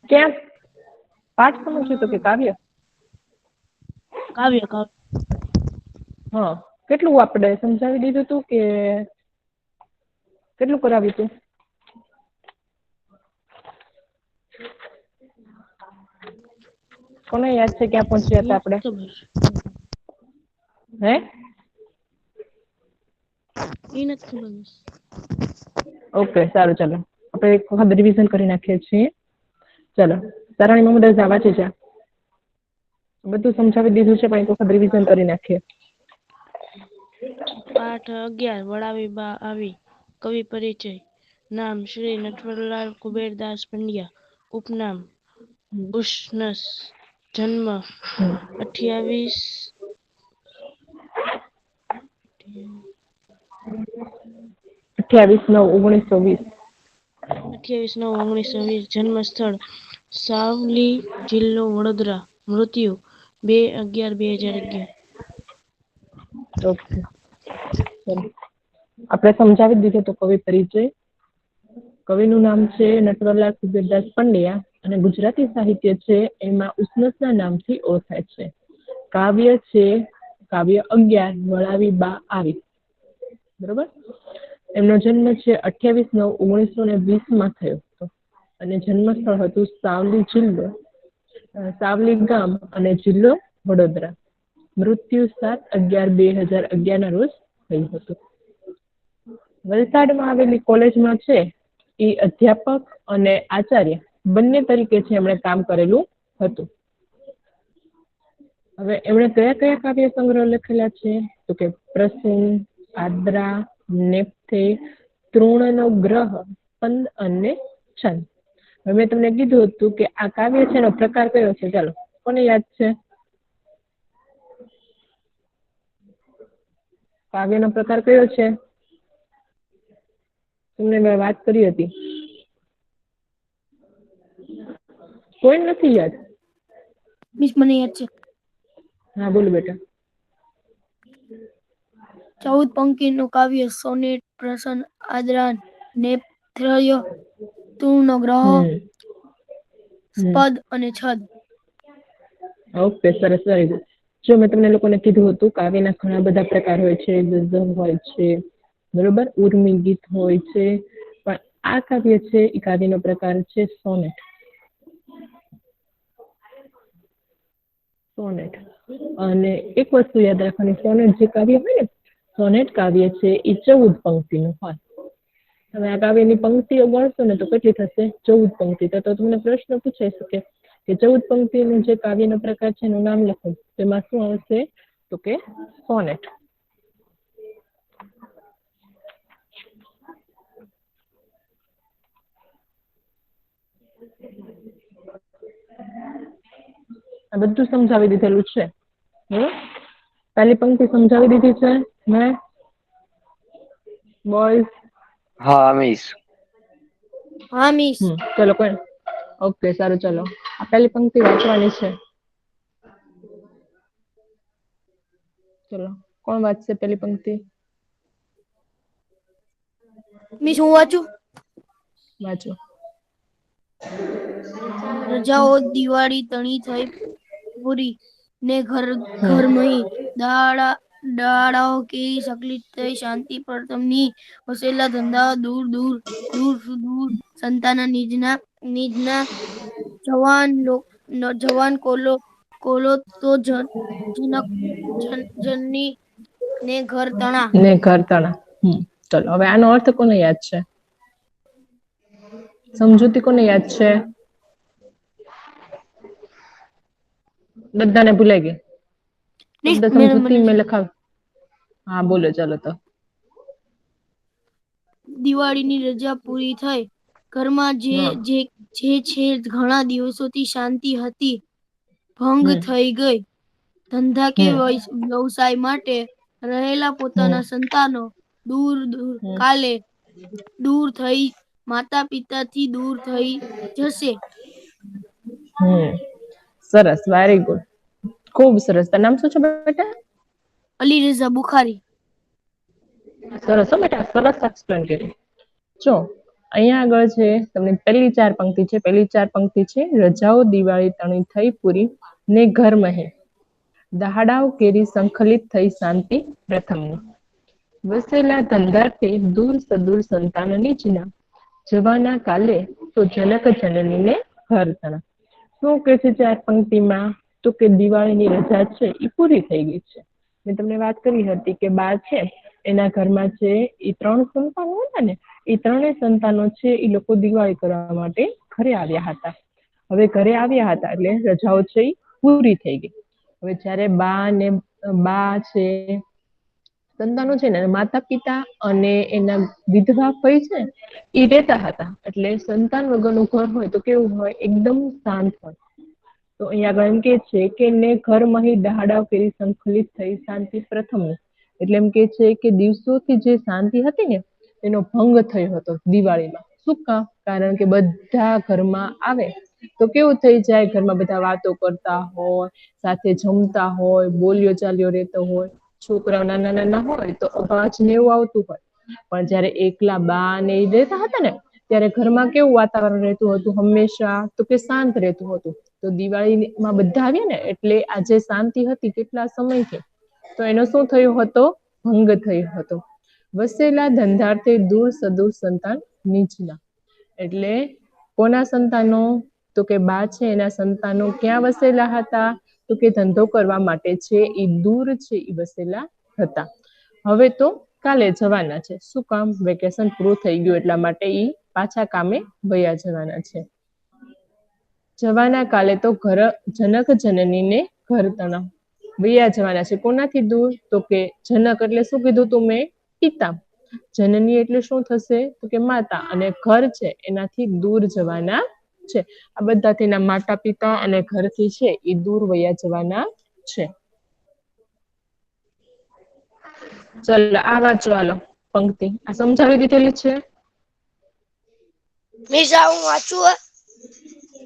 ક્યાં પાઠ સમજ્યું તો કે કાવ્ય? કાવ્ય કાવ્ય. હા, કેટલું આપણે સમજાવી દીધું તું કે કેટલું કરાવ્યું તું? કોને યાદ છે ક્યાં પહોંચ્યા હતા આપણે? હે? એ નથી ખબર. ઓકે, સારું, ચાલો આપણે એક વખત રિવિઝન કરી નાખીએ છીએ. ચાલો, તારાણીમાં બધા વાંચી જા. બધું સમજાવી દીધું છે, પણ એક વખત રિવિઝન કરી નાખીએ. પાઠ 11 વળાવી બા આવી. કવિ પરિચય. નામ શ્રી નટવરલાલ કુબેરદાસ પંડ્યા. ઉપનામ ઉષ્ણસ. જન્મ 28/9/1920. 28/9/1920. જન્મ સ્થળ સાવલી, જિલ્લો વડોદરા. મૃત્યુ 2/11/2011. ઓકે, આપણે સમજાવી દીધું તો કવિ પરિચય. કવિનું નામ છે નટવરલાલ કુબેરદાસ પંડ્યા અને ગુજરાતી સાહિત્ય છે એમાં ઉષ્ણસના નામથી ઓળખાય છે. કાવ્ય છે કાવ્ય 11 વળાવી બા આવી. બરોબર. એમનો જન્મ છે 28/9/1920 થયો હતો અને જન્મ સ્થળ હતું સાવલી જિલ્લો, સાવલી ગામ અને જિલ્લો વડોદરા. મૃત્યુ 7/11/2011 ના રોજ થયું હતું. વલસાડમાં આવેલી કોલેજમાં છે એ અધ્યાપક અને આચાર્ય બંને તરીકે છે એમણે કામ કરેલું હતું. હવે એમણે કયા કયા કાવ્ય સંગ્રહ લખેલા છે તો કે પ્રસંગ, આદ્રા, નેપથે, તૃણનો ગ્રહ, સ્પંદ અને છંદ. હવે મેં તમને કીધું હતું કે આ કાવ્ય છે એનો પ્રકાર કયો છે? ચાલો, કોને યાદ છે? કાવ્યનો પ્રકાર કયો છે? તમને મેં વાત કરી હતી. કોઈ નથી યાદ? મિસ મને યાદ છે. હા, બોલો બેટા. 14 પંક્તિનું કાવ્ય. સોનેટ, પ્રસન્ન, આદ્રા, નેપથ્ય, તૃણનો ગ્રહ, સ્પંદ અને છંદ. ઓકે, સરસ, વેરી ગુડ. જો મેં તમને લોકોને કીધું હતું કાવ્યના ઘણા બધા પ્રકાર હોય છે, ગઝલ હોય છે, બરોબર, ઉર્મિ ગીત હોય છે, પણ આ કાવ્ય છે એ કાવ્યનો પ્રકાર છે સોનેટ. સોનેટ. અને એક વસ્તુ યાદ રાખવાની, સોનેટ જે કાવ્ય હોય ને, સોનેટ કાવ્ય છે એ 14 પંક્તિનું હોય. હવે આ કાવ્યની પંક્તિઓ ગણશો ને તો કેટલી થશે? 14 પંક્તિ. તો તમને પ્રશ્ન પૂછાઈ શકે કે 14 પંક્તિનું જે કાવ્યનો પ્રકાર છે એનું નામ લખો, તેમાં શું આવશે? તો કે સોનેટ. આ બધું સમજાવી દીધેલું છે. પહેલી પંક્તિ સમજાવી દીધી છે મેં બોયઝ? હા મિસ. હા મિસ. ચલો કોઈ. ઓકે, સારું, ચલો આ પહેલી પંક્તિ વાંચવાની છે. ચલો, કોણ વાંચશે પહેલી પંક્તિ? મિસ હું વાંચું? વાંચો. રજાઓ દિવાળી તણી થઈ પૂરી ને ઘર મહી દાડાઓ કેરી સકલી થઈ શાંતિ પર તમની વસેલા ધંધા દૂર દૂર દૂર દૂર સંતાના નિજના જવાન કોલો તો જનની ને ઘર તણા. ને ઘર તણા. ચલો, હવે આનો અર્થ કોને યાદ છે? સમજૂતી કોને યાદ છે? બધાને ભૂલાઈ ગઈ. શબ્દ સમજૂતી મેં લખાવ. હા, બોલો ચાલો તો. દિવાળીની રજા પૂરી થઈ. ઘરમાં જે છે ઘણા દિવસોથી શાંતિ હતી ભંગ થઈ ગઈ. ધંધા કે વ્યવસાય માટે રહેલા પોતાના સંતાનો દૂર કાલે દૂર થઈ માતા પિતાથી દૂર થઈ જશે. સરસ, વેરી ગુડ, ખુબ સરસ. તારું નામ શું છે બેટા? અલી રઝા બુખારી. સરસ હો બેટા, સરસ એક્સપ્લેન કર્યું. જો અહીંયા આગળ છે તમને પહેલી 4 પંક્તિ છે. પહેલી 4 પંક્તિ છે રજાઓ દિવાળી તણી થઈ પૂરી ને ઘર મહે દહાડાઓ કેરી સંખલિત થઈ શાંતિ પ્રથમની વસેલા ધંધાર્થે દૂર સદૂર સંતાન નીચના જવાના કાલે તો જનક જનનીને ઘર તણા શું કે છે 4 પંક્તિમાં તો કે દિવાળીની રજા છે એ પૂરી થઈ ગઈ છે. મેં તમને વાત કરી હતી કે બા છે એના ઘરમાં છે એ 3 સંતાનો હતા ને એ 3 સંતાનો છે એ લોકો દિવાળી કરવા માટે ઘરે આવ્યા હતા. હવે ઘરે આવ્યા હતા એટલે રજાઓ છે એ પૂરી થઈ ગઈ. હવે જ્યારે બા છે સંતાનો છે ને માતા પિતા અને એના વિધવા ફઈ છે એ રહેતા હતા. એટલે સંતાન વગરનું ઘર હોય તો કેવું હોય એકદમ શાંત હોય. તો અહીંયા આગળ એમ કે છે કે ને ઘર મહી દહાડા ફેરી સંકલિત થઈ શાંતિ પ્રથમ એટલે એમ કે છે કે દિવસોથી જે શાંતિ હતી ને એનો ભંગ થયો હતો દિવાળીમાં. શું કામ? કારણ કે બધા ઘરમાં આવે તો કેવું થઈ જાય ઘરમાં બધા વાતો કરતા હોય, સાથે જમતા હોય, બોલ્યો ચાલ્યો રહેતો હોય, છોકરાઓ નાના નાના હોય તો અવાજ ને એવું આવતું હોય. પણ જ્યારે એકલા બા ને એ રહેતા હતા ને ત્યારે ઘરમાં કેવું વાતાવરણ રહેતું હતું હંમેશા તો કે શાંત રહેતું હતું. તો દિવાળીમાં બધા આવ્યા ને એટલે આજે શાંતિ હતી કેટલા સમયથી તો એનો શું થયો હતો ભંગ થયો હતો. વસેલા ધંધાર્થે દૂર સદૂર સંતાન નીચના એટલે કોના સંતાનો તો કે બા છે એના સંતાનો ક્યાં વસેલા હતા તો કે ધંધો કરવા માટે છે એ દૂર છે એ વસેલા હતા. હવે તો કાલે જવાના છે. શું કામ? વેકેશન પૂરું થઈ ગયું એટલા માટે એ પાછા કામે વયા જવાના છે. જવાના કાલે તો જનક જનનીને ઘર તણા વયા જવાના છે. કોનાથી દૂર? તો કે જનક એટલે શું કીધું તું મેં? પિતા. જનની એટલે શું થશે તો કે માતા અને ઘર છે એનાથી દૂર જવાના છે. આ બધા તેના માતા પિતા અને ઘરથી છે એ દૂર વયા જવાના છે. ચલો આ વાંચો હાલો પંક્તિ આ સમજાવી દીધેલી છે. મિસ હું વાંચું?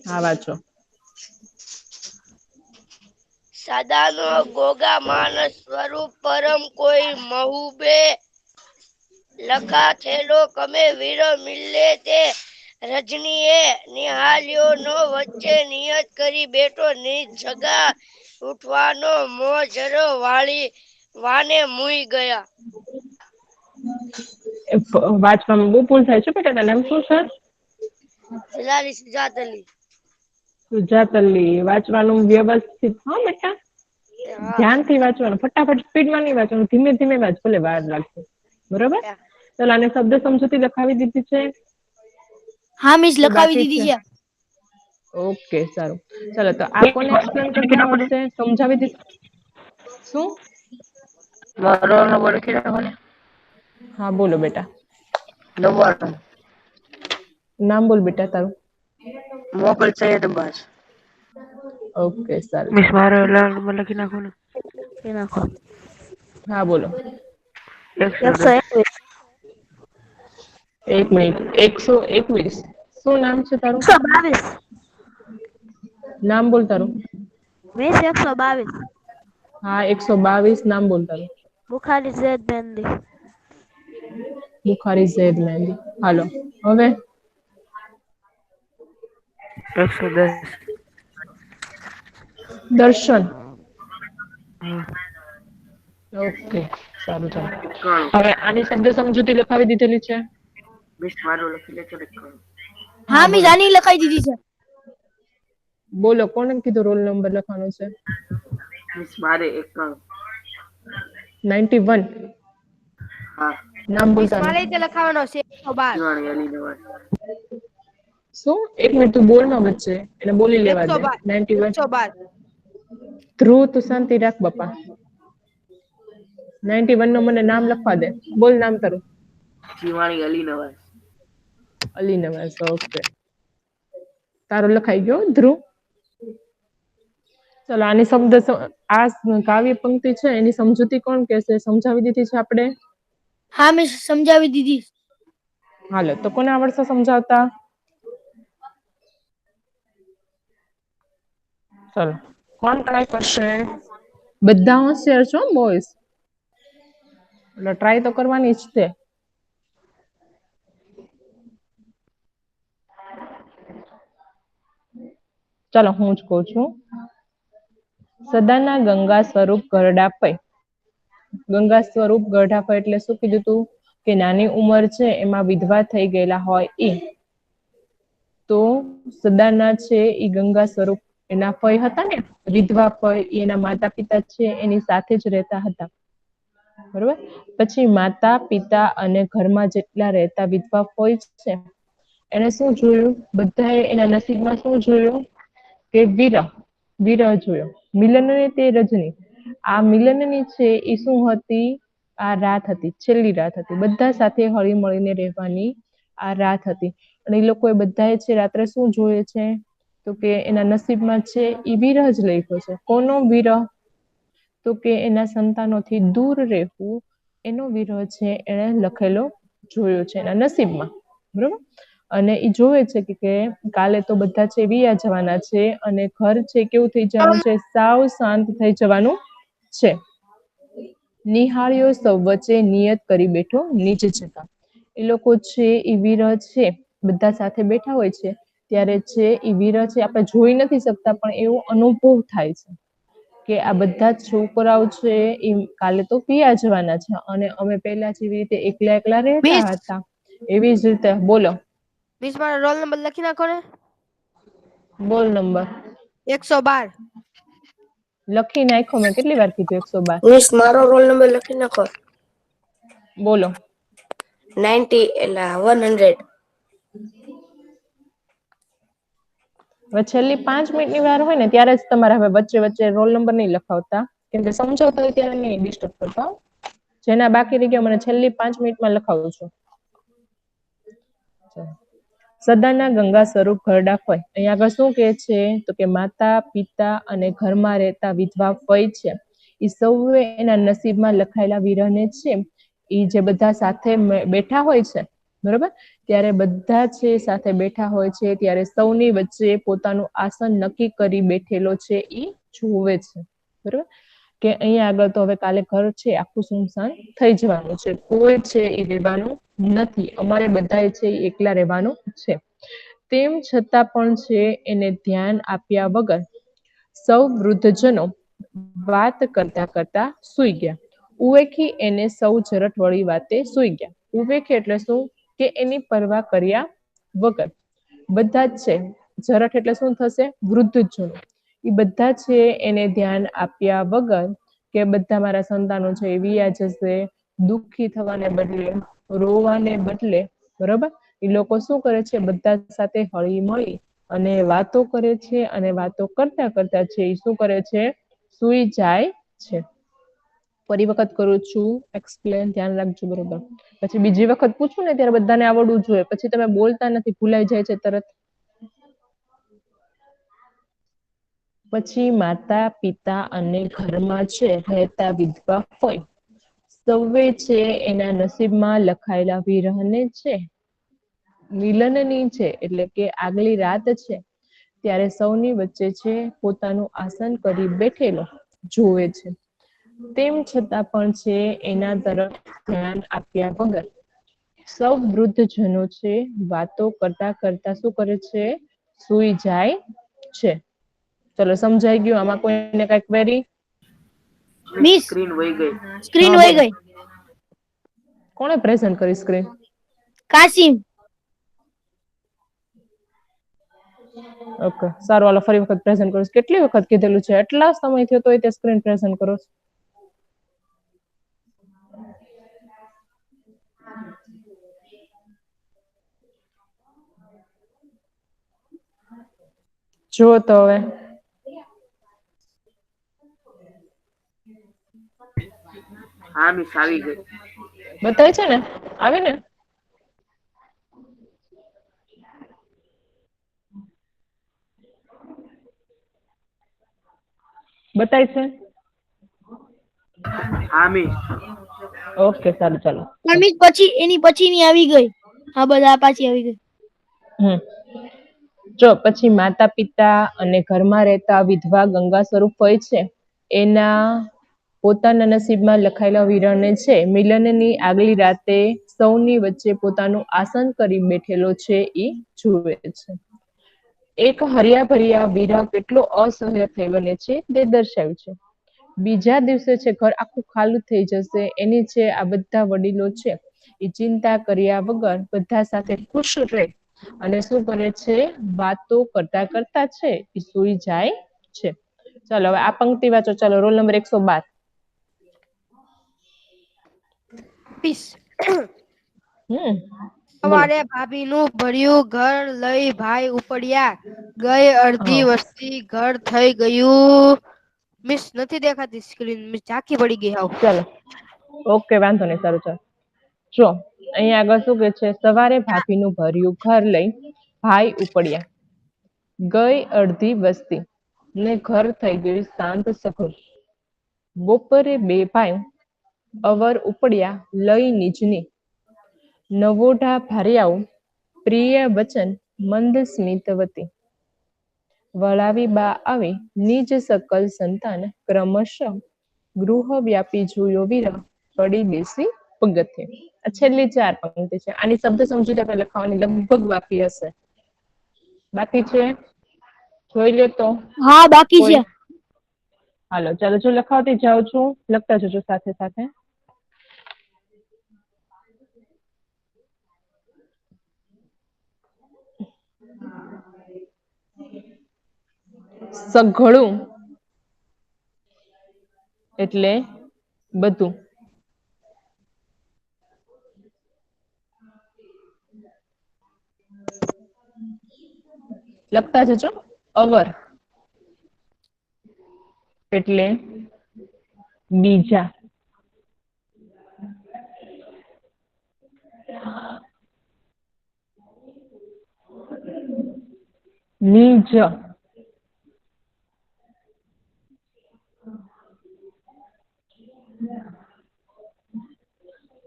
હા વાંચો. સદાનો ગોગા માનસ સ્વરૂપ પરમ કોઈ મહુબે લખા થેલો કમે વીર મિલે તે રજનીએ નિહાલ્યો નો વચ્ચે નિયત કરી બેઠો નિજ જગા ઉઠવાનો મોજરો વાને મુઈ ગયા. વાંચવામાં બહુ ભૂલ થાય છે બેટા. તારું નામ શું છે? જલાલી સુજાત અલી. સુજાત અલી. વાંચવાનું વ્યવસ્થિત હો બેટા. હા ધ્યાનથી વાંચવાનું. ફટાફટ સ્પીડમાં નહીં વાંચવાનું. ધીમે ધીમે વાંચ ભલે વાર લાગશે. બરોબર? ચલો આને શબ્દ સમજૂતી લખાવી દીધી છે. હા મિસ કે લખાવી બાકી છે? દીધી ઓકે સારું. ચલો તો આ કોને એક્સપ્લેન કરતા આવડશે? સમજાવી દીધું. શું? હા બોલો બેટા. નામ બોલ બેટા તારું. મોકલ સૈયદ અબ્બાસ. ઓકે સારું. મિસ મારો નંબર લખી નાખો ને. લખી નાખો. હા બોલો. 110. એક મિનિટ. 121. શું નામ છે તારું? 122. નામ બોલ તારું. મિસ 122. હા 122 નામ બોલ તારું. બુખારી ઝેદ મહેંદી. બુખારી ઝેદ મહેંદી. હાલો હવે 110. દર્શન. હા. ઓકે સારું ચાલો. 91. હવે આની શબ્દ સમજૂતી લખાવી દીધેલી છે. મિસ મારું લખી લેજો 91. હા મિસ આની લખાઈ દીધી છે. બોલો કોને કીધું રોલ નંબર લખવાનો છે? મિસ મારે 91. 91. હા. નામ બોલ મિસ તારું. મારે રીતે લખાવાનો છે 112. દિવાણી અલી નવાજ. શું? એક મિનિટ તું બોલ માં વચ્ચે એને બોલી લેવા દે. 112 91. 112. ધ્રુવ તું શાંતિ રાખ બાપા. 91 નો મને નામ લખવા દે. બોલ નામ તારું. દિવાણી અલી નવાજ. અલી નવાઝ. ઓકે તારું લખાઈ ગયો ધ્રુવ. ચલો આની શબ્દ આ કાવ્ય પંક્તિ છે એની સમજૂતી કોણ કહેશે? સમજાવી દીધી છે આપણે. હા મિસ સમજાવી દીધી. હાલો તો કોને આવડશે સમજાવતા? ચલો કોણ ટ્રાય કરશે? બધા હોશિયાર છો બોયઝ. એટલે ટ્રાય તો કરવાની જ છે. ચાલો હું જ કહું છું. સદાના ગંગા સ્વરૂપ ગરડા પै. ગંગા સ્વરૂપ ગરડા પै એટલે શું કીધું તું કે નાની ઉંમર છે એમાં વિધવા થઈ ગયેલા હોય એ. તો સદાના છે એ ગંગા સ્વરૂપ એના પै હતા ને વિધવા પै એના માતા પિતા છે એની સાથે જ રહેતા હતા. બરોબર. પછી માતા પિતા અને ઘરમાં જેટલા રહેતા વિધવા હોય છે. એને શું જોયું બધાએ એના નસીબમાં શું જોયું કે વિરહ જોયો. મિલનને તે રજની આ મિલનની છે એ શું હતી આ રાત હતી છેલ્લી રાત હતી બધા સાથે હળી મળીને રહેવાની આ રાત હતી. અને એ લોકો એ બધા છે રાત્રે શું જોયે છે તો કે એના નસીબમાં છે એ વિરહ જ લખ્યો છે. કોનો વિરહ તો કે એના સંતાનોથી દૂર રહેવું એનો વિરહ છે એને લખેલો જોયો છે એના નસીબમાં. બરોબર. અને એ જોવે છે કે કાલે તો બધા છે વિયા જવાના છે અને ઘર છે કેવું થઈ જવાનું છે સાવ શાંત થઈ જવાનું છે. નિહાળ્યો સૌ વચ્ચે નિયત કરી બેઠો નીચ જતા. એ લોકો છે એ વિરહ છે બધા સાથે બેઠા હોય છે. ત્યારે છે એ વિરહ છે આપણે જોઈ નથી શકતા પણ એવો અનુભવ થાય છે. કે આ બધા જ છોકરાઓ છે એ કાલે તો પિયા જવાના છે અને અમે પેલા જેવી રીતે એકલા એકલા રહેતા મિસ હતા એવી જ રીતે બોલો. મિસ મારો રોલ નંબર લખી નાખો ને. બોલ નંબર. 112. લખી નાખો મેં કેટલી વાર કીધું 112. મિસ મારો રોલ નંબર લખી નાખો. બોલો. 90 એટલે 100. હવે છેલ્લી 5 મિનિટની વાર હોય ને ત્યારે જ તમારે હવે વચ્ચે વચ્ચે રોલ નંબર નહીં લખાવતા કેમ કે સમજાવતા હોય ત્યારે નહીં ડિસ્ટર્બ કરતા. જેના બાકી રહી ગયા મને છેલ્લી 5 મિનિટમાં લખાવું છું. સદાના ગંગા સ્વરૂપ ઘરડા પै. અહીંયા આગળ શું કે છે તો કે માતા પિતા અને ઘરમાં રહેતા વિધવા પै છે. એ સૌએ એના નસીબમાં લખાયેલા વિરહને છે એ જે બધા સાથે બેઠા હોય છે બરોબર ત્યારે બધા છે સાથે બેઠા હોય છે ત્યારે સૌની વચ્ચે પોતાનું આસન નક્કી કરી બેઠેલો છે એ જોવે છે. બરોબર. કે અહીંયા આગળ તો હવે કાલે ઘર છે આખું સુમસાન થઈ જવાનું છે કોઈ છે એ રહેવાનું નથી અમારે બધા છે એ એકલા રહેવાનું છે. તેમ છતાં પણ છે એને ધ્યાન આપ્યા વગર સૌ વૃદ્ધજનો વાત કરતા કરતા સુઈ ગયા. ઉવેખી એને સૌ જરઠ વળી વાતે સુઈ ગયા. ઉવેખી એટલે શું કે એની પરવા કર્યા વગર બધા જ છે જરઠ એટલે શું થશે વૃદ્ધજનો એ બધા છે એને ધ્યાન આપ્યા વગર કે બધા મારા સંતાનો છે એ વિયા જશે દુઃખી થવાને બદલે રોવાને બદલે બરોબર એ લોકો શું કરે છે બધા સાથે હળી મળી અને વાતો કરે છે અને વાતો કરતા કરતા છે એ શું કરે છે સુઈ જાય છે. ફરી વખત કરું છું એક્સપ્લેન ધ્યાન રાખજો બરોબર. પછી બીજી વખત પૂછું ને ત્યારે બધાને આવડવું જોઈએ પછી તમે બોલતા નથી ભૂલાઈ જાય છે તરત. પછી માતા પિતા અને ઘરમાં છે રહેતા વિધવા પै સૌએ છે એના નસીબમાં લખાયેલા વિરહને છે મિલનની છે એટલે કે આગલી રાત છે ત્યારે સૌની વચ્ચે છે પોતાનું આસન કરી બેઠેલો જોવે છે. તેમ છતાં પણ છે એના તરફ ધ્યાન આપ્યા વગર સૌ વૃદ્ધજનો છે વાતો કરતા કરતા શું કરે છે સુઈ જાય છે. ચલો સમજાઈ ગયું આમાં કોઈને કઈ ક્વેરી? મિસ સ્ક્રીન વહી ગઈ. સ્ક્રીન હા વહી બોલો. ગઈ. કોણે પ્રેઝન્ટ કરી સ્ક્રીન? કાસિમ. ઓકે સારું હાલો ફરી વખત પ્રેઝન્ટ કરું. કેટલી વખત કીધેલું છે એટલા સમય થયો તોય તે સ્ક્રીન પ્રેઝન્ટ કરો છો. જુઓ તો હવે હા મિસ આવી ગઈ. બતાવે છે ને આવે ને બતાય છે હા મિસ. ઓકે સારું ચાલો. પણ મિસ પછી એની પછીની આવી ગઈ. હા બધા પાછી આવી ગઈ. જો પછી માતા પિતા અને ઘરમાં રહેતા વિધવા ગંગા સ્વરૂપ હોય છે એના પોતાના નસીબમાં લખાયેલા વિરહને છે મિલનની આગલી રાતે સૌની વચ્ચે પોતાનું આસન કરી બેઠેલો છે એ જુએ છે. એક હરિયા ભર્યા વીરા કેટલો અસહ્ય થઈ બને છે તે દર્શાવ્યું છે. બીજા દિવસે છે ઘર આખું ખાલું થઈ જશે એની છે આ બધા વડીલો છે એ ચિંતા કર્યા વગર બધા સાથે ખુશ રહે અને શું કરે છે વાતો કરતા કરતા છે એ સૂઈ જાય છે. ચાલો હવે આ પંક્તિ વાંચો. ચાલો રોલ નંબર 112. સવારે ભાભીનું ભર્યું ઘર લઈ ભાઈ ઉપડ્યા. ગઈ અડધી વસ્તી ઘર થઈ ગયું. મિસ નથી દેખાતી સ્ક્રીન, મિસ ઝાંખી પડી ગઈ હાવ. ચાલો ઓકે વાંધો નહીં. સારું ચાલો જો અહીંયા આગળ શું કે છે સવારે ભાભીનું ભર્યું ઘર લઈ ભાઈ ઉપડ્યા. ગઈ અડધી વસ્તી ને ઘર થઈ ગયું શાંત સઘળ. બપોરે બે ભાઈ અવર ઉપડ્યા લઈ નીચની. નવોઢા ભાર્યાઓ પ્રિય વચન મંદ સ્મિતવતી. વળાવી બા આવી નિજ સકલ સંતાન ક્રમશ. ગૃહ વ્યાપી જોયો વિરહ પડી બેસી પગથે. આ છેલ્લી 4 પંક્તિ છે. આની શબ્દ સમજૂતી આપણે લખવાની લગભગ બાકી હશે. બાકી છે? જોઈ લો તો. હા બાકી છે. હાલો ચાલો જો લખાવતી જાઉં છું, લખતા જજો સાથે સાથે. સઘળું એટલે બધું. લખતા જજો. અવર એટલે બીજા. નિજ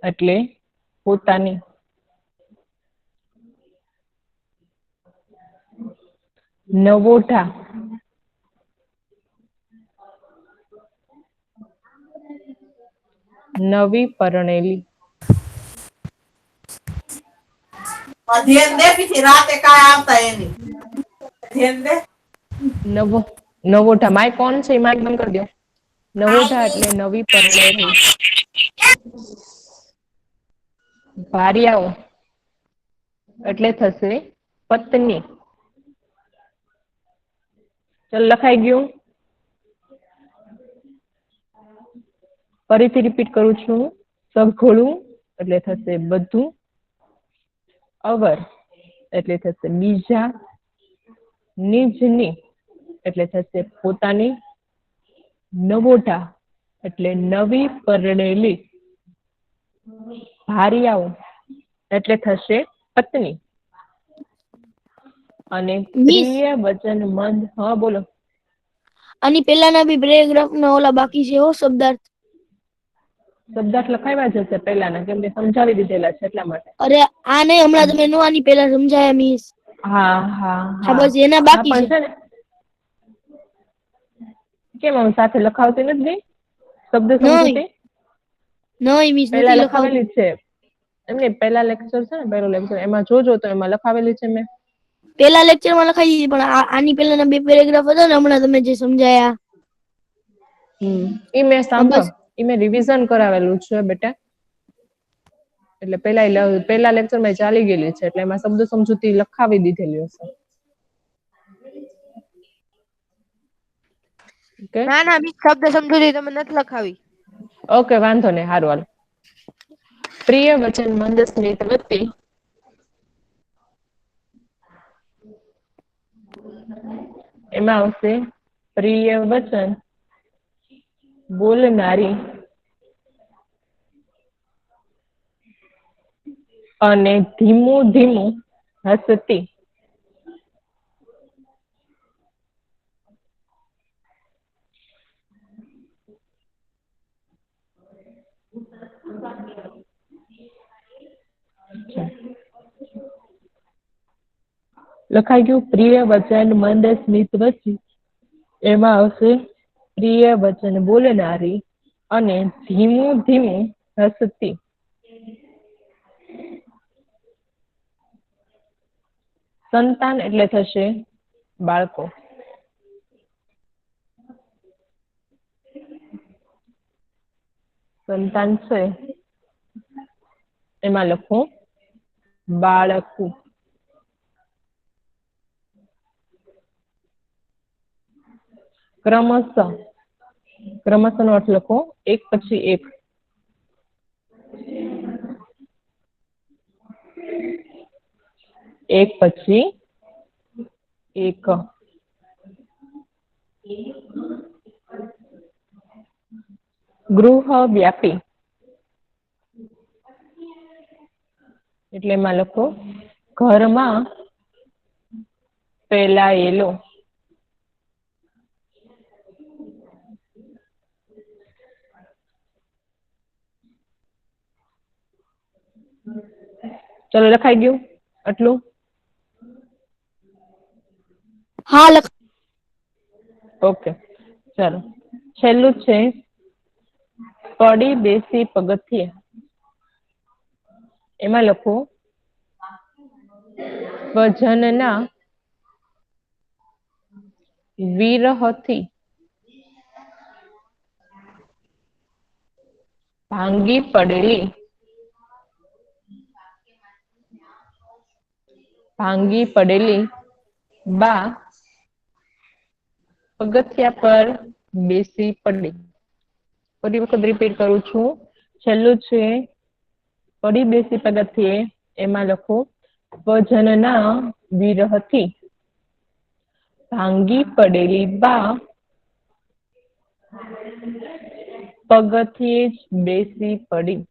એટલે પોતાની. નવોઢા નવી પરણેલી. નવોઢા માઇક કોણ છે? માઇક બંધ કરી દો. નવોઢા એટલે નવી પરણેલી. ભાર્યાઓ એટલે થશે પત્ની. ચલ લખાઈ ગયું. ફરીથી રિપીટ કરું છું. સઘળું એટલે થશે બધું. અવર એટલે થશે બીજા. નિજની એટલે થશે પોતાની. નવોઢા એટલે નવી પરણેલી. ભાર્યાઓ એટલે થશે પત્ની. અને પ્રિય વચન મંદ. હા બોલો. આની પહેલાના બી પેરેગ્રાફ ના ઓલા બાકી છે હો શબ્દાર્થ. શબ્દાર્થ લખાવ્યા જ હશે પહેલાના, કેમ કે સમજાવી દીધેલા છે એટલા માટે. અરે આ નહીં, હમણાં તમે નો આની પહેલા સમજાયા મિસ. હા હા હા હા બસ એના હા બાકી પણ છે. છે ને કેમ હું સાથે લખાવતી નથી? શબ્દ સમજૂતી નહીં મિસ પહેલા નથી લખાવતી. લખાવેલી છે. એમને પહેલા લેક્ચર છે ને, પહેલો લેક્ચર એમાં જોજો તો એમાં લખાવેલી છે મેં. પહેલા લેક્ચરમાં લખાઈ દીધી, પણ આની પહેલાના 2 પેરેગ્રાફ હતા ને હમણાં તમે જે સમજાયા. ઈ મેં સાંભળો, બસ ઈ મેં રિવિઝન કરાવેલું છે બેટા. એટલે પહેલા લેક્ચરમાં ચાલી ગયેલી છે, એટલે એમાં શબ્દ સમજૂતી લખાવી દીધેલી હશે. ના ના મિસ, શબ્દ સમજૂતી તમે નથી લખાવી. ઓકે વાંધો નહીં, હારું હાલો. પ્રિય વચન મંદ સ્મિતવતી. એમાં આવશે પ્રિય વચન બોલનારી અને ધીમું ધીમું હસતી. લખાઈ ગયું. પ્રિય વચન મંદ સ્મિતવતી. એમાં આવશે પ્રિય વચન બોલનારી અને ધીમું ધીમું હસતી. સંતાન એટલે થશે બાળકો. સંતાન છે એમાં લખો બાળકું. ક્રમશઃ. ક્રમશઃ નો અર્થ લખો એક પછી એક. એક પછી એક. ગૃહ વ્યાપી એટલે એમાં લખો ઘરમાં ફેલાયેલો. ચલો લખાઈ ગયું આટલું? હા લખ. ઓકે ચાલો છેલ્લું છે પડી બેસી પગથિયે. એમાં લખો સ્વજનના વિરહથી ભાંગી પડેલી બા પગથિયા પર બેસી પડી. ફરી વખત રિપીટ કરું છું. છેલ્લું છે પડી બેસી પગથિયે. એમાં લખો સ્વજનના વિરહથી ભાંગી પડેલી બા પગથિયે જ બેસી પડી.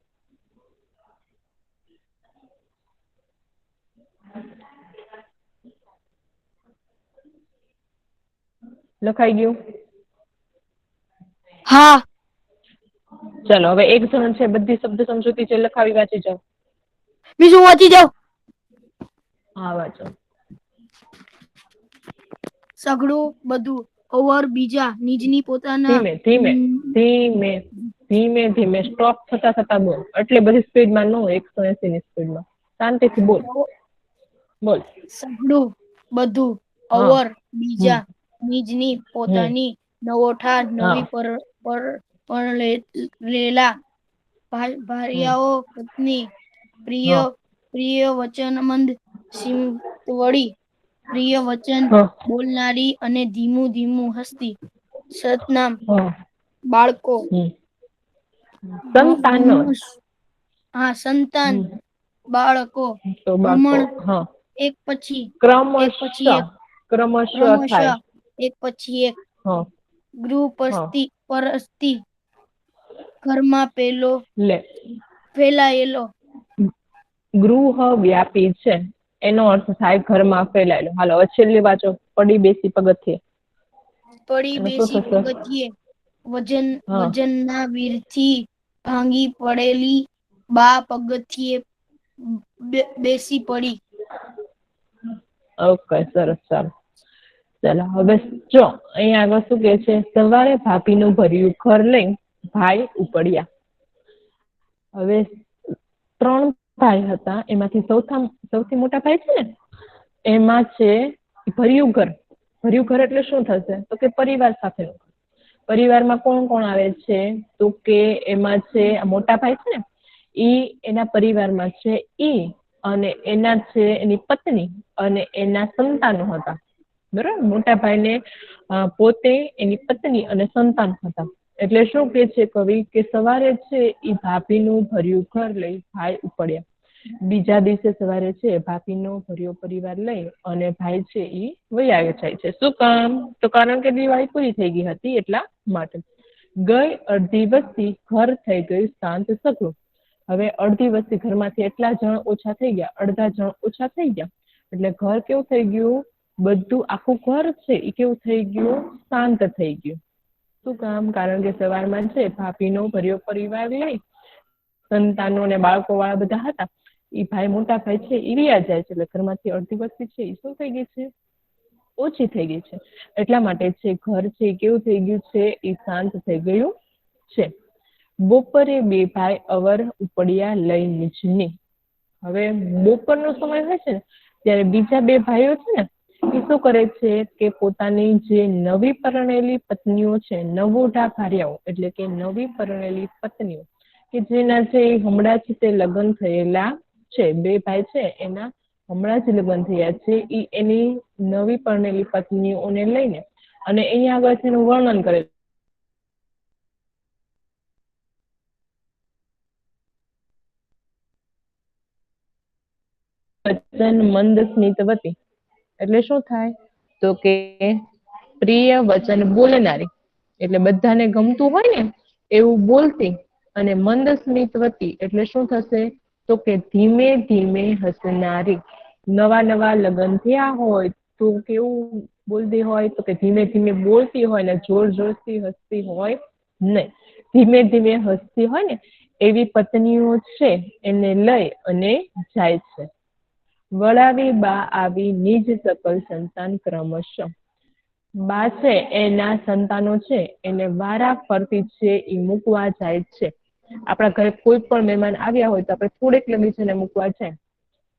લખાઈ ગયું? હા. ચલો હવે એક જણ છે બધી શબ્દ સમજૂતી છે લખાવી વાંચી જાઓ. બીજું વાંચી જાઓ. હા વાંચો. સઘળું બધું ઓવર બીજા નિજની પોતાના ધીમે ધીમે ધીમે ધીમે ધીમે સ્ટોપ થતા બોલ. એટલે બધી સ્પીડમાં ન 180 ની સ્પીડમાં. શાંતિથી બોલ. બોલ. સઘળું બધું હા ઓવર બીજા નિજની હમ પોતાની નવોઠા હા નવી પરણેલા ભાર્યાઓ પત્ની પ્રિય હા પ્રિય વચનમંદ સિમતવડી પ્રિય વચન હા બોલનારી અને ધીમું ધીમું હસતી સતનામ હા બાળકો હમ સંતાનો સંતાન હમ બાળકો તો બાળકો ભ્રમણ હા એક પછી ક્રમશઃ એક ક્રમશઃ ક્રમશઃ થાય. એક પછી એક હા ગૃહ હા પરસ્તી ઘરમાં લે ફેલાયેલો ગૃહ વ્યાપી છે. એનો અર્થ થાય ઘરમાં ફેલાયેલો. હાલો હવે છેલ્લી વાંચો પડી બેસી પગથિયે. પડી એનું શું બેસી થશે? પગથિયે હા વજનના વીરથી ભાંગી પડેલી બા પગથિયે બેસી પડી. ઓકે સરસ ચાલો. ચાલો હવે જો અહીંયા આગળ શું કે છે સવારે ભાભીનું ભર્યું ઘર લઈ ભાઈ ઉપડ્યા. હવે 3 ભાઈ હતા એમાંથી સૌથી મોટા ભાઈ છે ને એમાં છે ભર્યું ઘર. ભર્યું ઘર એટલે શું થશે તો કે પરિવાર સાથે. પરિવારમાં કોણ કોણ આવે છે તો કે એમાં છે મોટા ભાઈ છે ને ઈ એના પરિવારમાં છે ઈ અને એના છે એની પત્ની અને એના સંતાનો હતા. બરાબર મોટા ભાઈને પોતે એની પત્ની અને સંતાન હતા. એટલે શું કે છે કવિ કે સવારે છે ઈ ભાભીનું ભર્યું ઘર લઈ ભાઈ ઉપડ્યા. બીજા દિવસે સવારે છે ભાભીનો ભર્યો પરિવાર લઈ અને ભાઈ છે ઈ વયા જાય છે. શું કામ તો કારણ કે દિવાળી પૂરી થઈ ગઈ હતી એટલા માટે. ગઈ અડધી વસ્તી ઘર થઈ ગયું શાંત સઘળું. હવે અડધી વસ્તી ઘરમાંથી એટલા જણ ઓછા થઈ ગયા અડધા જણ ઓછા થઈ ગયા એટલે ઘર કેવું થઈ ગયું બધું આખું ઘર છે એ કેવું થઈ ગયું શાંત થઈ ગયું. શું કામ કારણ કે સવારમાં છે ભાભીનો ભર્યો પરિવાર લઈ સંતાનો અને બાળકો વાળા બધા હતા. ઈ ભાઈ મોટા ભાઈ છે ઈ વયા જાય છે એટલે ઘરમાંથી અડધી વસ્તી છે એ શું થઈ ગઈ છે ઓછી થઈ ગઈ છે. એટલા માટે છે ઘર છે કેવું થઈ ગયું છે એ શાંત થઈ ગયું છે. બપોરે 2 ભાઈ અવર ઉપડ્યા લઈ નીચની. હવે બપોરનો સમય હોય છે ને ત્યારે બીજા 2 ભાઈઓ છે ને એ શું કરે છે કે પોતાની જે નવી પરણેલી પત્નીઓ છે, નવોઢા ભાર્યાઓ એટલે કે નવી પરણેલી પત્નીઓ કે જેના છે હમણાં જ તે લગ્ન થયેલા છે, 2 ભાઈ છે એના હમણાં જ લગ્ન થયા છે, એ એની નવી પરણેલી પત્નીઓને લઈને અને અહીંયા આગળ તેનું વર્ણન કરે વચન મંદ સ્મિતવતી એટલે શું થાય તો કે પ્રિય વચન બોલનારી એટલે બધાને ગમતું હોય ને એવું બોલતી અને મંદ સ્મિતવતી એટલે શું થશે તો કે ધીમે ધીમે હસનારી. નવા નવા લગ્ન થયા હોય તો કેવું બોલતી હોય તો કે ધીમે ધીમે બોલતી હોય ને જોર જોરથી હસતી હોય નહીં. ધીમે ધીમે હસતી હોય ને એવી પત્નીઓ છે એને લઈ અને જાય છે. વળાવી બા આવી નિજ સકલ સંતાન ક્રમશ. બા છે એના સંતાનો છે એને વારા ફરતી છે એ મૂકવા જાય છે. આપણા ઘરે કોઈ પણ મહેમાન આવ્યા હોય તો આપણે થોડીક લગી છે ને મૂકવા જાય,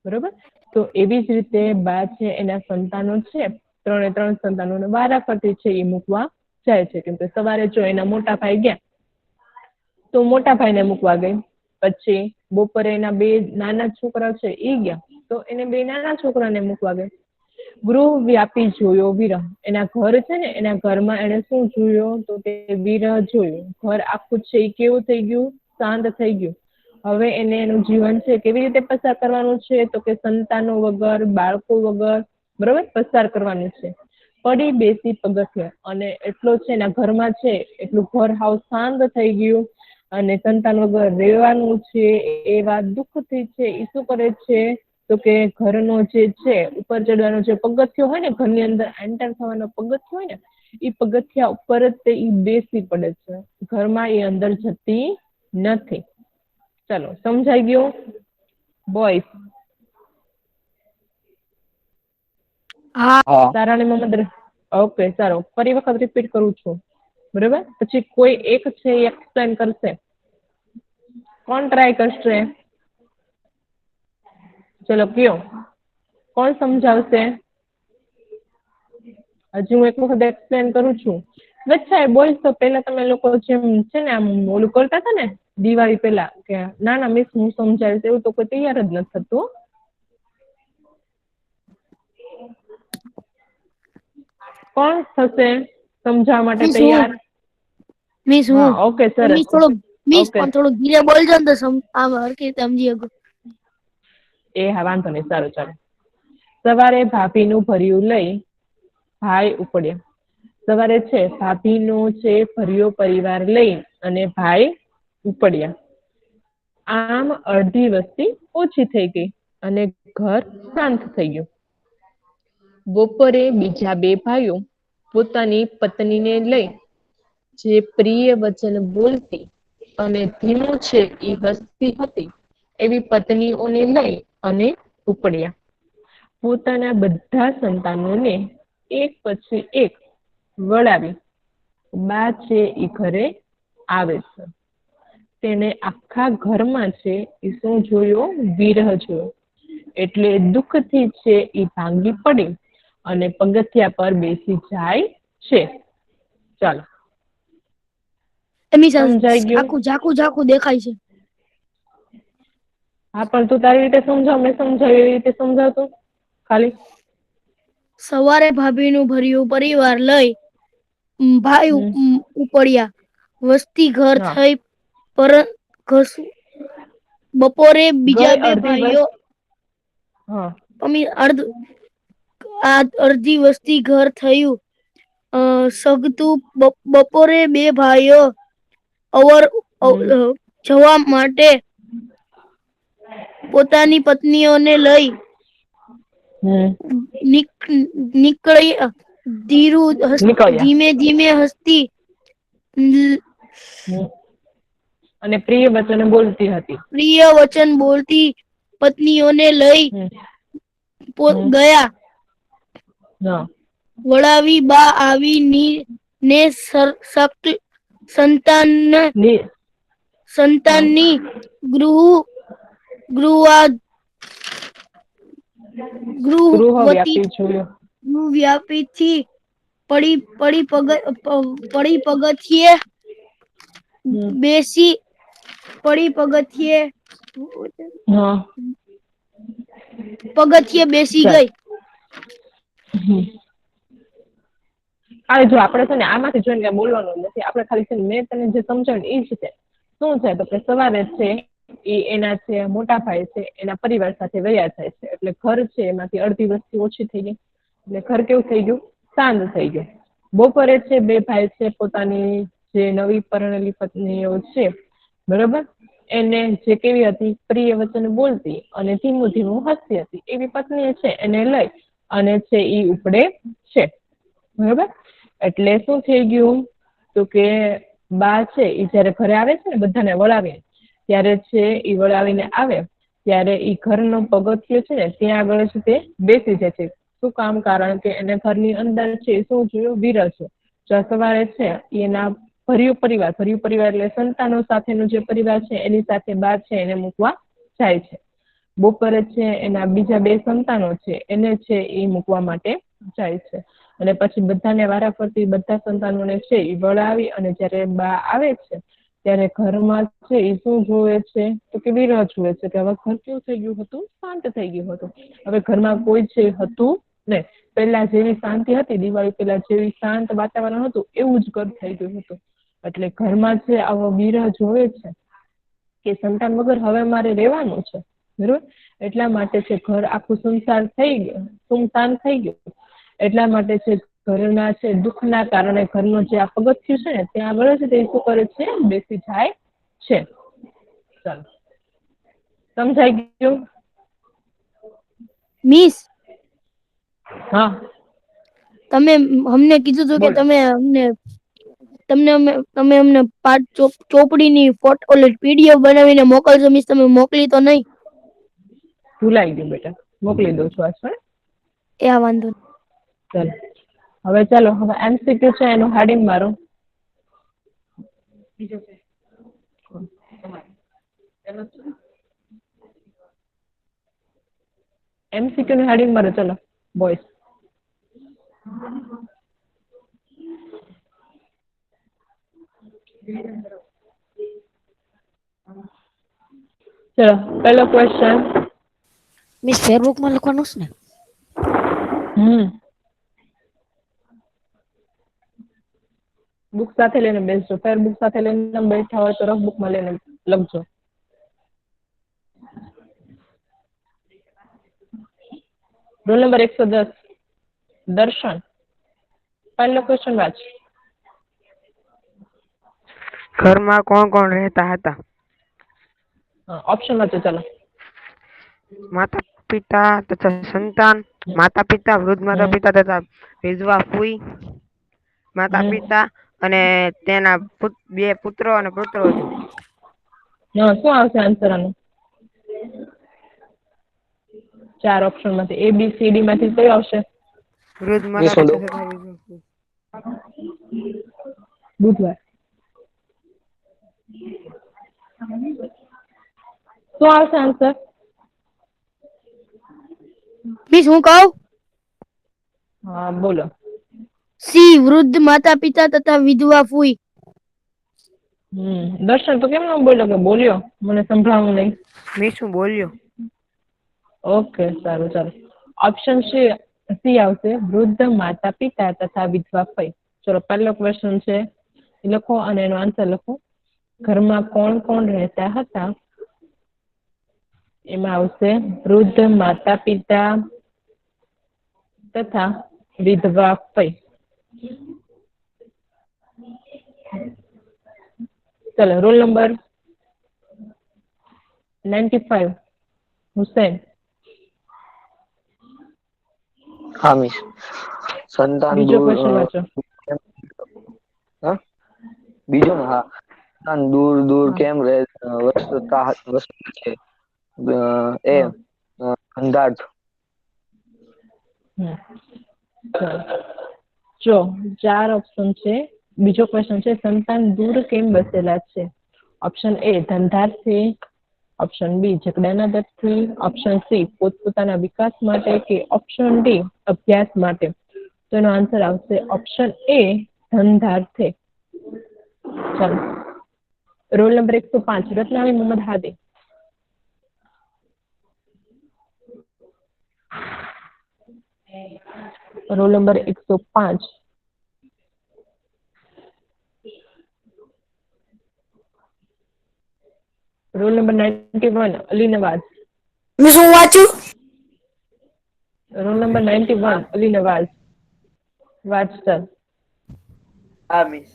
બરોબર? તો એવી જ રીતે બા છે એના સંતાનો છે, 3 સંતાનોને વારા ફરતી છે એ મૂકવા જાય છે. કેમ કે સવારે જો એના મોટા ભાઈ ગયા તો મોટા ભાઈને મૂકવા ગઈ, પછી બપોરે એના 2 નાના છોકરા છે એ ગયા તો એને 2 નાના છોકરાને મૂકવા ગઈ. ગૃહ વ્યાપી જોયો વિરહ. એના ઘર છે ને એના ઘરમાં એને શું જોયો તો કે વિરહ જોયું. ઘર આખું છે એ કેવું થઈ ગયું? શાંત થઈ ગયું. હવે એને એનું જીવન છે કેવી રીતે પસાર કરવાનું છે તો કે સંતાનો વગર, બાળકો વગર, બરોબર, પસાર કરવાનું છે. પડી બેસી પગથિયે અને એટલો છે એના ઘરમાં છે એટલું ઘર હાવ શાંત થઈ ગયું અને સંતાન વગર રહેવાનું છે એ વાત દુઃખથી છે એ શું કરે છે તો કે ઘરનો જે છે ઉપર ચડવાનો જે પગથિયો હોય ને ઘરની અંદર એન્ટર થવાનો પગથિયો હોય ને એ પગથિયા ઉપર જ તે ઈ બેસી પડે છે. ઘરમાં એ અંદર જતી નથી. ચલો સમજાઈ ગયું બોયસ? હા. સારા ને મોહમ્મદ ઓકે સારો. ફરી વખત રિપીટ કરું છું, બરોબર? પછી કોઈ એક છે એ એક્સપ્લેન કરશે. કોણ ટ્રાય કરશે? ચલો કયો, કોણ સમજાવશે? હજી હું એક વખત એક્સપ્લેન કરું છું. અચ્છા બોયસ તો પેલા તમે લોકો જેમ છે ને આમ ઓલું કરતા હતા ને દિવાળી પેલા કે ના ના મિસ હું સમજાવીશ એવું તો કોઈ તૈયાર જ નથી થતું. કોણ થશે સમજાવવા માટે મિસ હું તૈયાર? મિસ હા હું ઓકે સરસ. મિસ થોડું મિસ ઓકે પણ થોડું ધીરે બોલજો ને તો આમ હરખી રીતે સમજી શકું. એ હા વાંધો નહીં, સારું ચાલો. સવારે ભાભીનું ભર્યું લઈ ભાઈ ઉપડ્યા. સવારે છે ભાભીનો છે ભર્યો પરિવાર લઈ અને ભાઈ ઉપડ્યા. આમ અડધી વસ્તી ઓછી થઈ ગઈ અને ઘર શાંત થઈ ગયું. બપોરે બીજા 2 ભાઈઓ પોતાની પત્નીને લઈ જે પ્રિય વચન બોલતી અને ધીમું છે એ હસતી હતી એવી પત્નીઓને લઈ અને ઉપડ્યા. પોતાના બધા સંતાનોને એક પછી એક વળાવી બા છે એ ઘરે આવે છે. તેને આખા ઘરમાં છે એ શું જોયો? વિરહ જોયો. એટલે દુઃખથી છે એ ભાંગી પડી અને પગથિયા પર બેસી જાય છે. ચાલો મિસ સમજાઈ ગયું? આખું ઝાખું ઝાખું દેખાય છે. હા પણ તું તારી રીતે સમજાવ, મેં સમજાવ્યું એવી રીતે સમજાવતો ખાલી. સવારે ભાભીનું ભર્યું પરિવાર લઈ ભાઈ હમ ઉપડ્યા. વસ્તી ઘર હા થઈ પર બપોરે ગઈ બીજા 2 અડધી વર્ષ ભાઈઓ હા અડધી વસ્તી ઘર થયું. સગતું બપોરે 2 ભાઈઓ હમ જવા માટે પોતાની પત્નીઓને લઈ હમ નીકળ્યા. નીકળ્યા ધીમે ધીમે હસતી અને પ્રિય વચન બોલતી હતી. પ્રિય વચન બોલતી પત્નીઓને લઈ હમ હમ ગયા. હા વળાવી બા આવી ને ની હા સંતાનની ગૃહ ગૃહવતી વ્યાપી જોયો વ્યાપીથી પડી પગથિયે બેસી પડી હા પગથિયે બેસી ચાલ. ગઈ. હવે જો આપણે છે ને આમાંથી જોઈને કઈ બોલવાનું નથી. આપણે ખાલી છે ને મેં તને જે સમજાવ્યું એ જ છે. શું છે તો કે સવારે છે એ એના છે મોટા ભાઈ છે એના પરિવાર સાથે વયા જાય છે. એટલે ઘર છે એમાંથી અડધી વસ્તી ઓછી થઈ ગઈ. એટલે ઘર કેવું થઈ ગયું? શાંત થઈ ગયું. બપોરે છે બે ભાઈ છે પોતાની જે નવી પરણેલી પત્નીઓ છે બરોબર, એને જે કેવી હતી પ્રિય વચન બોલતી અને ધીમું ધીમું હસતી હતી એવી પત્ની છે એને લઈ અને છે ઈ ઉપડે છે. બરોબર, એટલે શું થઈ ગયું તો કે બા છે એ જયારે ઘરે આવે છે ને બધાને વળાવીને, ત્યારે છે એ વળાવીને આવે ત્યારે ઈ ઘરનો પગથિયો છે ને ત્યાં આગળ છે તે બેસી જાય છે. શું કામ? કારણ કે એને ઘરની અંદર છે શું જોયું? વિરહ છે. જો સવારે છે એના ભર્યું પરિવાર એટલે સંતાનો સાથેનો જે પરિવાર છે એની સાથે બા છે એને મૂકવા જાય છે. બપોરે છે એના બીજા બે સંતાનો છે એને છે એ મૂકવા માટે જાય છે. અને પછી બધાને વારાફરતી બધા સંતાનોને છે એ વળાવી અને જયારે બા આવે છે ત્યારે ઘરમાં છે એ શું જોવે છે તો કે વિરહ જુએ છે કે હવે ઘર કેવું થઈ ગયું હતું? શાંત થઈ ગયું હતું. હવે ઘરમાં કોઈ છે હતું ને પેલા જેવી શાંતિ હતી, દિવાળી પેલા જેવી શાંત વાતાવરણ હતું એવું જ ઘર થઈ ગયું હતું. એટલે ઘરમાં છે આવો વિરહ જોવે છે કે સંતાન વગર હવે મારે રહેવાનું છે. બરોબર, એટલા માટે છે ઘર આખું સુનસાન થઈ ગયું. એટલા માટે છે ઘરના છે દુઃખના કારણે ઘરનું જે આ પગથિયું છે ને ત્યાં આગળ છે તે શું કરે છે? બેસી જાય છે. ચાલો, સમજાઈ ગયું? મિસ, હા તમે અમને કીધું હતું કે બોલો. તમે અમને પાઠ ચોપડીની ફોટો પીડીએફ બનાવીને મોકલજો. મિસ, તમે મોકલી તો નહીં? ભૂલાઈ ગયું બેટા, મોકલી દઉં છું આજ. એ વાંધો નહીં. ચાલો હવે ચાલો હવે MCQ છે એનું હેડિંગ મારો. MCQ નું હેડિંગ મારો. ચલો બોયસ. ચલો પહેલો ક્વેશ્ચન. મિસ ફેરબુક માં લખવાનું છે ને? બુક સાથે લઈને બેસજો. ફેર બુક સાથે લઈને બેઠા હોય તો રફ બુકમાં લઈને લખજો. રોલ નંબર 110 દર્શન. પહેલો ક્વેશ્ચન વાંચ. ઘરમાં કોણ કોણ રહેતા હતા? ઓપ્શન વાંચો. ચાલો. માતા પિતા તથા સંતાન, માતા પિતા, વૃદ્ધ માતા પિતા તથા વિધવા ફૂઈ, માતા પિતા અને તેના બે પુત્રો અને પુત્રવધુ. શું આવશે આન્સર આનું? 4 ઓપ્શન માંથી A, B, C, D માંથી કયું આવશે? વૃદ્ધ માતા પિતા તથા વિધવા ફૂઈ. બુધવાર. શું આવશે આન્સર? મિસ, હું કહું? હા બોલો. સી, વૃદ્ધ માતા પિતા તથા વિધવા ફૂઈ. દર્શન તો કેમ ન બોલ્યો? કે બોલ્યો મને સંભળાવું નહીં. મેં શું બોલ્યો? ઓકે સારું. ચાલો ઓપ્શન સી આવશે, વૃદ્ધ માતા પિતા તથા વિધવા ફઈ. ચલો પહેલો ક્વેશ્ચન છે એ લખો અને એનો આન્સર લખો. ઘરમાં કોણ કોણ રહેતા હતા? એમાં આવશે વૃદ્ધ માતા પિતા તથા વિધવા ફઈ. ચલો રોલ નંબર 95 હુસૈન. હા મિસ. સંતાન બીજો ક્વેશ્ચન વાંચો. બીજો ને? હા. સંતાન દૂર દૂર કેમ વસતા છે એ અંધાર્થ. જો 4 ઓપ્શન છે. બીજો ક્વેશ્ચન છે સંતાન દૂર કેમ વસેલા છે? ઓપ્શન A ધંધારથી, ઓપ્શન બી ઝઘડાના દરથી, ઓપ્શન સી પોતપોતાના વિકાસ માટે કે ઓપ્શન ડી અભ્યાસ માટે. તો એનો આન્સર આવશે ઓપ્શન એ ધંધાર્થે. ચાલો રોલ નંબર 105 રત્નાવી Mohammad Hadi. Roll number 105 roll number 91 Ali Nawaz. Miss હું વાંચું? Roll number 91 Ali Nawaz. વાંચ સર. હા મિસ.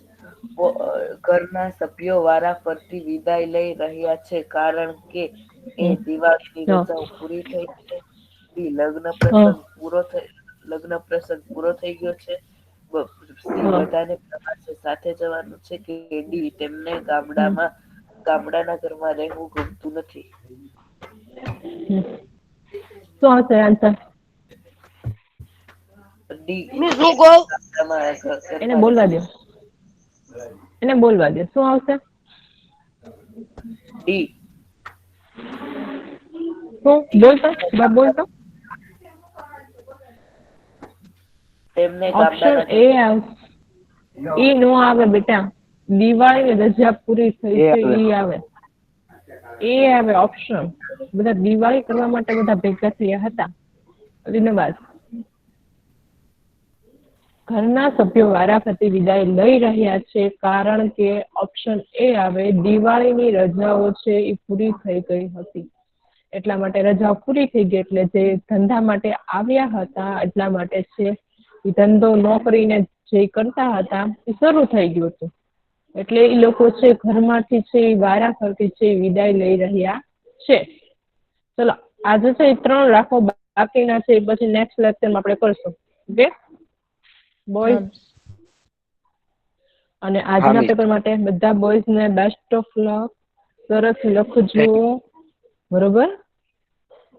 ઘરના સભ્યો વારાફરતી વિદાય લઈ રહ્યા છે કારણ કે એ દિવાળીની રજાઓ પૂરી થઈ છે. લગ્ન પ્રસંગ પૂરો થઈ ગયો છે. બધાને પ્રવાસે સાથે જવાનું છે કે ડી તેમને ગામડાના ઘરમાં રહેવું ગમતું નથી. શું આવશે આન્સર? ડી મિસ હું કહું? એને બોલવા દો. શું આવશે? ડી. શું બોલતો? તેમને ઓપ્શન એ આવશે. ઈ નો આવે બેટા. દિવાળીની રજા પૂરી થઈ છે ઈ આવે. એ આવે ઓપ્શન. બધા દિવાળી કરવા માટે બધા ભેગા થયા હતા. અલી નવાઝ. ઘરના સભ્યો વારાફરતી વિદાય લઈ રહ્યા છે કારણ કે ઓપ્શન એ આવે દિવાળીની રજાઓ છે એ પૂરી થઈ ગઈ હતી. એટલા માટે રજાઓ પૂરી થઈ ગઈ એટલે જે ધંધા માટે આવ્યા હતા એટલા માટે છે એ ધંધો નોકરીને જે કરતા હતા એ શરૂ થઈ ગયું હતું. એટલે એ લોકો છે ઘરમાંથી છે એ વારાફરતી છે વિદાય લઈ રહ્યા છે. ચલો આજે છે એ 3 રાખો, બાકીના છે એ પછી નેક્સ્ટ લેક્ચરમાં આપણે કરશું. Okay boys. અને આજના પેપર માટે બધા બોયઝ ને બેસ્ટ ઓફ લક. સરસ લખજો બરોબર.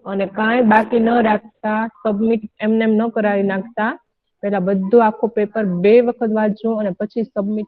અને કાંઈ બાકી ન રાખતા, સબમિટ એમને ન કરાવી નાખતા. પેલા બધું આખો પેપર 2 વખત વાંચજો અને પછી સબમિટ